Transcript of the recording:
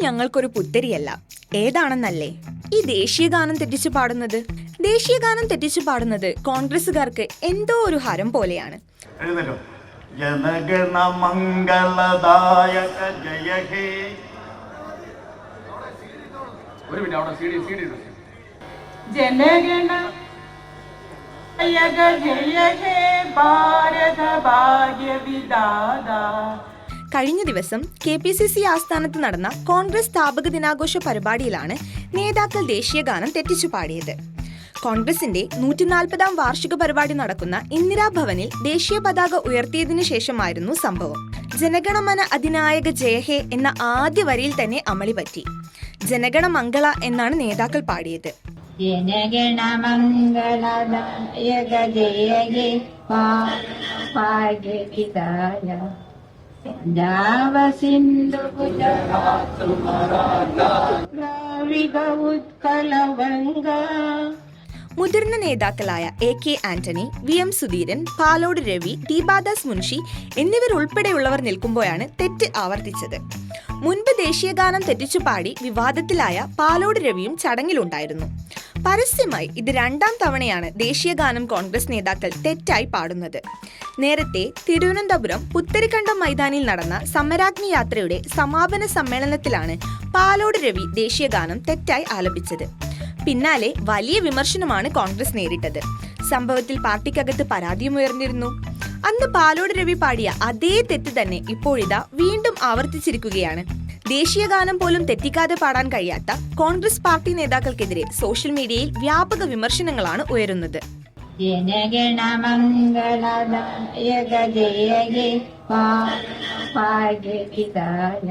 ഞങ്ങൾക്കൊരു പുത്തരിയല്ല. ഏതാണെന്നല്ലേ ഈ ദേശീയഗാനം തെറ്റിച്ചു പാടുന്നത്? ദേശീയഗാനം തെറ്റിച്ചു പാടുന്നത് കോൺഗ്രസുകാർക്ക് എന്തോ ഒരു ഹരം പോലെയാണ്. ജനഗണ മംഗളദായക ജയ ഹേ. ജനഗണ ജയ ഹേ ഭാരത ഭാഗ്യ വിധാത. കഴിഞ്ഞ ദിവസം KPCC ആസ്ഥാനത്ത് നടന്ന കോൺഗ്രസ് സ്ഥാപക ദിനാഘോഷ പരിപാടിയിലാണ് നേതാക്കൾ ദേശീയഗാനം തെറ്റിച്ചു പാടിയത്. കോൺഗ്രസിന്റെ 140-ാം വാർഷിക പരിപാടി നടക്കുന്ന ഇന്ദിരാഭവനിൽ ദേശീയ പതാക ഉയർത്തിയതിനു ശേഷമായിരുന്നു സംഭവം. ജനഗണമന അധിനായക ജയഹേ എന്ന ആദ്യ വരിയിൽ തന്നെ അമളി പറ്റി. ജനഗണ മംഗള എന്നാണ് നേതാക്കൾ പാടിയത്. മുതിർന്ന നേതാക്കളായ AK ആന്റണി, VM സുധീരൻ, പാലോട് രവി, ദീപാദാസ് മുൻഷി എന്നിവരുൾപ്പെടെയുള്ളവർ നിൽക്കുമ്പോഴാണ് തെറ്റ് ആവർത്തിച്ചത്. മുൻപ് ദേശീയഗാനം തെറ്റിച്ചു പാടി വിവാദത്തിലായ പാലോട് രവിയും ചടങ്ങിലുണ്ടായിരുന്നു. പരസ്യമായി ഇത് 2ാം തവണയാണ് ദേശീയഗാനം കോൺഗ്രസ് നേതാക്കൾ തെറ്റായി പാടുന്നത്. നേരത്തെ തിരുവനന്തപുരം പുത്തരിക്കണ്ടം മൈതാനിയിൽ നടന്ന സമരാഗ്നി യാത്രയുടെ സമാപന സമ്മേളനത്തിലാണ് പാലോട് രവി ദേശീയഗാനം തെറ്റായി ആലപിച്ചത്. പിന്നാലെ വലിയ വിമർശനമാണ് കോൺഗ്രസ് നേരിട്ടത്. സംഭവത്തിൽ പാർട്ടിക്കകത്ത് പരാതിയും ഉയർന്നിരുന്നു. അന്ന് പാലോട് രവി പാടിയ അതേ തെറ്റ് തന്നെ ഇപ്പോഴിതാ വീണ്ടും ആവർത്തിച്ചിരിക്കുകയാണ്. ദേശീയഗാനം പോലും തെറ്റിക്കാതെ പാടാൻ കഴിയാത്ത കോൺഗ്രസ് പാർട്ടി നേതാക്കൾക്കെതിരെ സോഷ്യൽ മീഡിയയിൽ വ്യാപക വിമർശനങ്ങളാണ് ഉയരുന്നത്. ജനഗണമംഗളദായക ജയ ഹേ ഭാഗ്യ വിധാത.